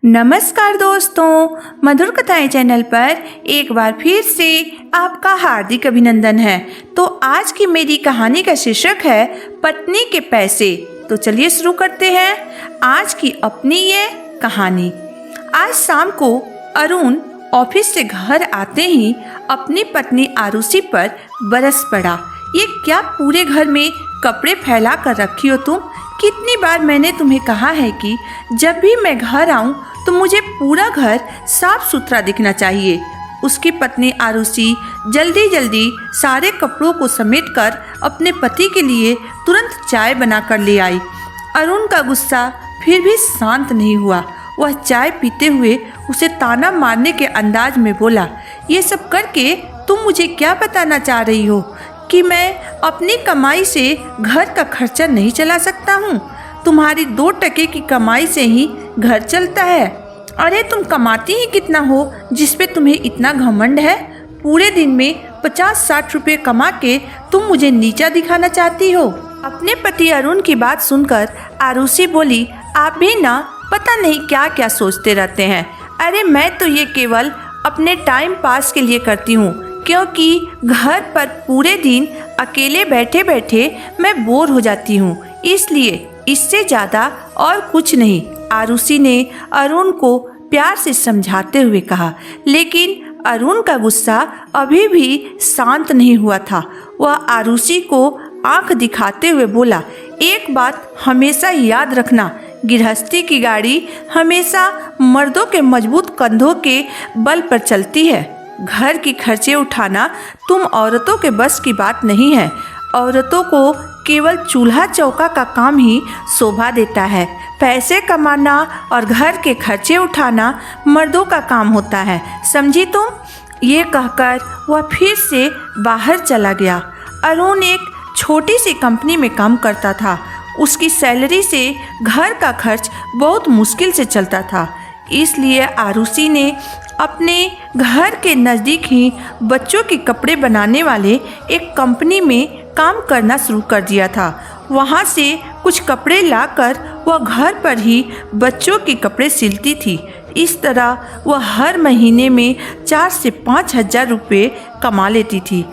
नमस्कार दोस्तों, मधुर कथाएं चैनल पर एक बार फिर से आपका हार्दिक अभिनंदन है। तो आज की मेरी कहानी का शीर्षक है पत्नी के पैसे। तो चलिए शुरू करते हैं आज की अपनी ये कहानी। आज शाम को अरुण ऑफिस से घर आते ही अपनी पत्नी आरुषि पर बरस पड़ा। ये क्या पूरे घर में कपड़े फैला कर रखी हो तुम? कितनी बार मैंने तुम्हें कहा है कि जब भी मैं घर आऊं तो मुझे पूरा घर साफ सुथरा दिखना चाहिए। उसकी पत्नी आरुषि जल्दी जल्दी सारे कपड़ों को समेटकर अपने पति के लिए तुरंत चाय बनाकर ले आई। अरुण का गुस्सा फिर भी शांत नहीं हुआ। वह चाय पीते हुए उसे ताना मारने के अंदाज में बोला, ये सब करके तुम मुझे क्या बताना चाह रही हो कि मैं अपनी कमाई से घर का खर्चा नहीं चला सकता हूँ? तुम्हारी 2 टके की कमाई से ही घर चलता है। अरे तुम कमाती ही कितना हो जिस पे तुम्हें इतना घमंड है? पूरे दिन में 50-60 रुपये कमा के तुम मुझे नीचा दिखाना चाहती हो। अपने पति अरुण की बात सुनकर आरुषि बोली, आप भी ना पता नहीं क्या क्या सोचते रहते हैं। अरे मैं तो ये केवल अपने टाइम पास के लिए करती हूँ, क्योंकि घर पर पूरे दिन अकेले बैठे बैठे मैं बोर हो जाती हूँ, इसलिए इससे ज़्यादा और कुछ नहीं। आरुषि ने अरुण को प्यार से समझाते हुए कहा, लेकिन अरुण का गुस्सा अभी भी शांत नहीं हुआ था। वह आरुषि को आंख दिखाते हुए बोला, एक बात हमेशा याद रखना, गृहस्थी की गाड़ी हमेशा मर्दों के मजबूत कंधों के बल पर चलती है। घर की खर्चे उठाना तुम औरतों के बस की बात नहीं है। औरतों को केवल चूल्हा चौका का काम ही शोभा देता है। पैसे कमाना और घर के खर्चे उठाना मर्दों का काम होता है, समझी तुम? ये कहकर वह फिर से बाहर चला गया। अरुण एक छोटी सी कंपनी में काम करता था। उसकी सैलरी से घर का खर्च बहुत मुश्किल से चलता था, इसलिए आरुषि ने अपने घर के नज़दीक ही बच्चों के कपड़े बनाने वाले एक कंपनी में काम करना शुरू कर दिया था। वहाँ से कुछ कपड़े लाकर वह घर पर ही बच्चों के कपड़े सिलती थी। इस तरह वह हर महीने में 4 से 5 हज़ार रुपये कमा लेती थी।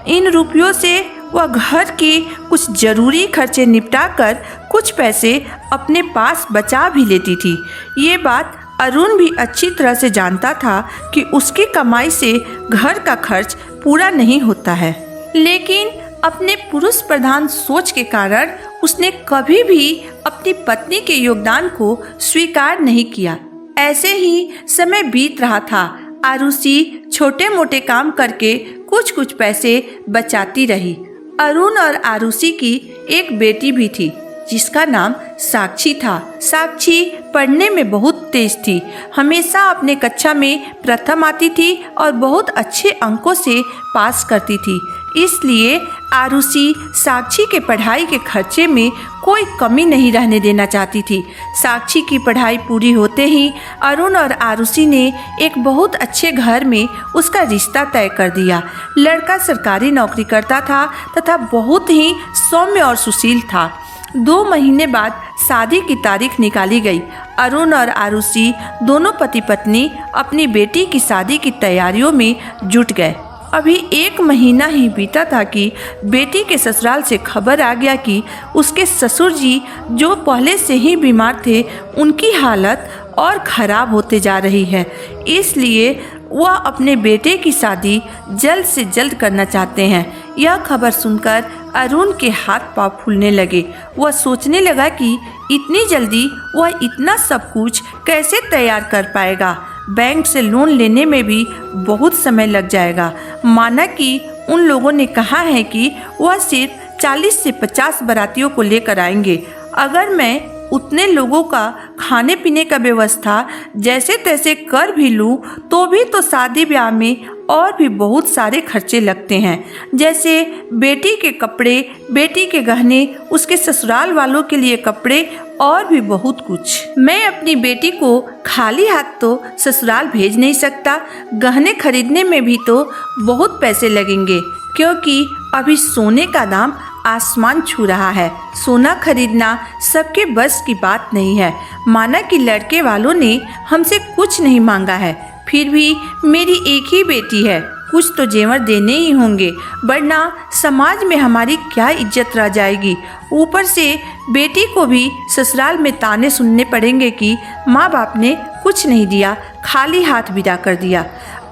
इन रुपयों से वह घर के कुछ ज़रूरी खर्चे निपटाकर कुछ पैसे अपने पास बचा भी लेती थी। ये बात अरुण भी अच्छी तरह से जानता था कि उसकी कमाई से घर का खर्च पूरा नहीं होता है, लेकिन अपने पुरुष प्रधान सोच के कारण उसने कभी भी अपनी पत्नी के योगदान को स्वीकार नहीं किया। ऐसे ही समय बीत रहा था। आरुषि छोटे मोटे काम करके कुछ कुछ पैसे बचाती रही। अरुण और आरुषि की एक बेटी भी थी जिसका नाम साक्षी था। साक्षी पढ़ने में बहुत तेज थी, हमेशा अपने कक्षा में प्रथम आती थी और बहुत अच्छे अंकों से पास करती थी। इसलिए आरुषि साक्षी के पढ़ाई के खर्चे में कोई कमी नहीं रहने देना चाहती थी। साक्षी की पढ़ाई पूरी होते ही अरुण और आरुषि ने एक बहुत अच्छे घर में उसका रिश्ता तय कर दिया। लड़का सरकारी नौकरी करता था तथा बहुत ही सौम्य और सुशील था। 2 महीने बाद शादी की तारीख निकाली गई। अरुण और आरुषि दोनों पति पत्नी अपनी बेटी की शादी की तैयारियों में जुट गए। अभी 1 महीना ही बीता था कि बेटी के ससुराल से खबर आ गया कि उसके ससुर जी, जो पहले से ही बीमार थे, उनकी हालत और ख़राब होते जा रही है। इसलिए वह अपने बेटे की शादी जल्द से जल्द करना चाहते हैं। यह खबर सुनकर अरुण के हाथ पांव फूलने लगे। वह सोचने लगा कि इतनी जल्दी वह इतना सब कुछ कैसे तैयार कर पाएगा। बैंक से लोन लेने में भी बहुत समय लग जाएगा। माना कि उन लोगों ने कहा है कि वह सिर्फ 40 से 50 बारातियों को लेकर आएंगे। अगर मैं उतने लोगों का खाने पीने का व्यवस्था जैसे तैसे कर भी लूँ तो भी तो शादी ब्याह में और भी बहुत सारे खर्चे लगते हैं, जैसे बेटी के कपड़े, बेटी के गहने, उसके ससुराल वालों के लिए कपड़े और भी बहुत कुछ। मैं अपनी बेटी को खाली हाथ तो ससुराल भेज नहीं सकता। गहने खरीदने में भी तो बहुत पैसे लगेंगे, क्योंकि अभी सोने का दाम आसमान छू रहा है। सोना खरीदना सबके बस की बात नहीं है। माना कि लड़के वालों ने हमसे कुछ नहीं मांगा है, फिर भी मेरी एक ही बेटी है, कुछ तो जेवर देने ही होंगे, वरना समाज में हमारी क्या इज्जत रह जाएगी। ऊपर से बेटी को भी ससुराल में ताने सुनने पड़ेंगे कि माँ बाप ने कुछ नहीं दिया, खाली हाथ विदा कर दिया।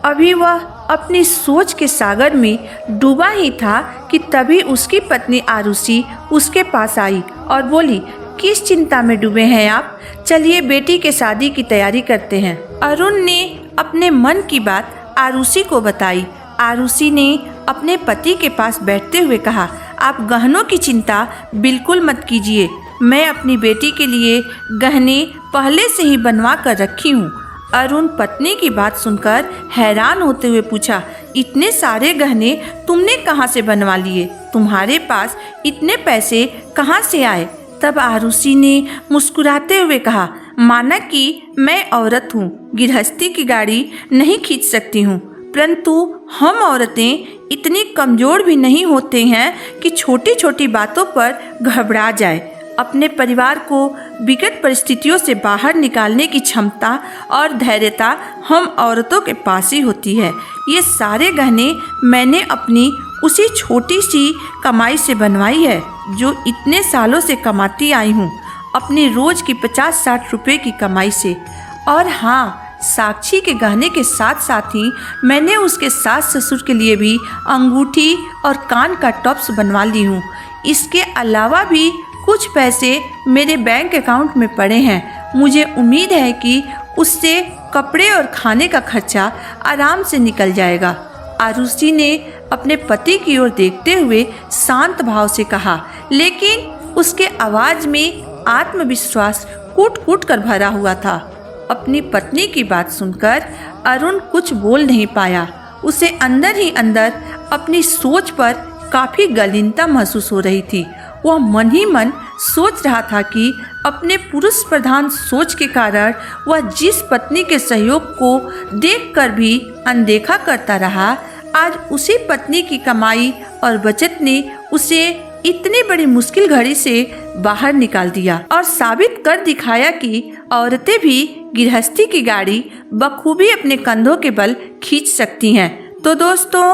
अभी वह अपनी सोच के सागर में डूबा ही था कि तभी उसकी पत्नी आरुषि उसके पास आई और बोली, किस चिंता में डूबे हैं आप? चलिए बेटी के शादी की तैयारी करते हैं। अरुण ने अपने मन की बात आरुषि को बताई। आरुषि ने अपने पति के पास बैठते हुए कहा, आप गहनों की चिंता बिल्कुल मत कीजिए, मैं अपनी बेटी के लिए गहने पहले से ही बनवा कर रखी हूँ। अरुण पत्नी की बात सुनकर हैरान होते हुए पूछा, इतने सारे गहने तुमने कहाँ से बनवा लिए? तुम्हारे पास इतने पैसे कहाँ से आए? तब आरुषि ने मुस्कुराते हुए कहा, माना कि मैं औरत हूँ, गृहस्थी की गाड़ी नहीं खींच सकती हूँ, परंतु हम औरतें इतनी कमज़ोर भी नहीं होते हैं कि छोटी छोटी बातों पर घबरा जाए। अपने परिवार को विकट परिस्थितियों से बाहर निकालने की क्षमता और धैर्यता हम औरतों के पास ही होती है। ये सारे गहने मैंने अपनी उसी छोटी सी कमाई से बनवाई है जो इतने सालों से कमाती आई हूँ, अपनी रोज की 50-60 रुपए की कमाई से। और हाँ, साक्षी के गहने के साथ साथ ही मैंने उसके सास ससुर के लिए भी अंगूठी और कान का टॉप्स बनवा ली हूँ। इसके अलावा भी कुछ पैसे मेरे बैंक अकाउंट में पड़े हैं। मुझे उम्मीद है कि उससे कपड़े और खाने का खर्चा आराम से निकल जाएगा। आरुषि ने अपने पति की ओर देखते हुए शांत भाव से कहा, लेकिन उसके आवाज में आत्मविश्वास कूट कूट कर भरा हुआ था। अपनी पत्नी की बात सुनकर अरुण कुछ बोल नहीं पाया। उसे अंदर ही अंदर अपनी सोच पर काफी गलीनता महसूस हो रही थी। वह मन ही मन सोच रहा था कि अपने पुरुष प्रधान सोच के कारण वह जिस पत्नी के सहयोग को देखकर भी अनदेखा करता रहा, आज उसी पत्नी की कमाई और बचत ने उसे इतनी बड़ी मुश्किल घड़ी से बाहर निकाल दिया और साबित कर दिखाया कि औरतें भी गृहस्थी की गाड़ी बखूबी अपने कंधों के बल खींच सकती हैं। तो दोस्तों,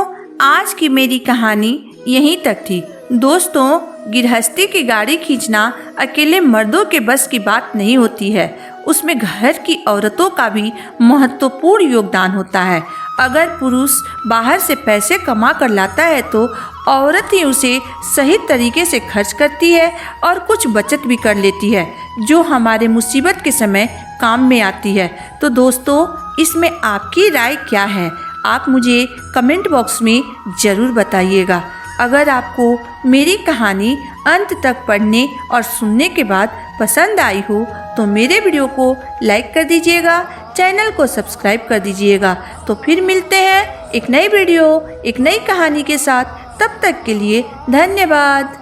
आज की मेरी कहानी यहीं तक थी। दोस्तों, गृहस्थी की गाड़ी खींचना अकेले मर्दों के बस की बात नहीं होती है, उसमें घर की औरतों का भी महत्वपूर्ण योगदान होता है। अगर पुरुष बाहर से पैसे कमा कर लाता है तो औरत ही उसे सही तरीके से खर्च करती है और कुछ बचत भी कर लेती है, जो हमारे मुसीबत के समय काम में आती है। तो दोस्तों, इसमें आपकी राय क्या है? आप मुझे कमेंट बॉक्स में ज़रूर बताइएगा। अगर आपको मेरी कहानी अंत तक पढ़ने और सुनने के बाद पसंद आई हो तो मेरे वीडियो को लाइक कर दीजिएगा, चैनल को सब्सक्राइब कर दीजिएगा। तो फिर मिलते हैं एक नई वीडियो, एक नई कहानी के साथ। तब तक के लिए धन्यवाद।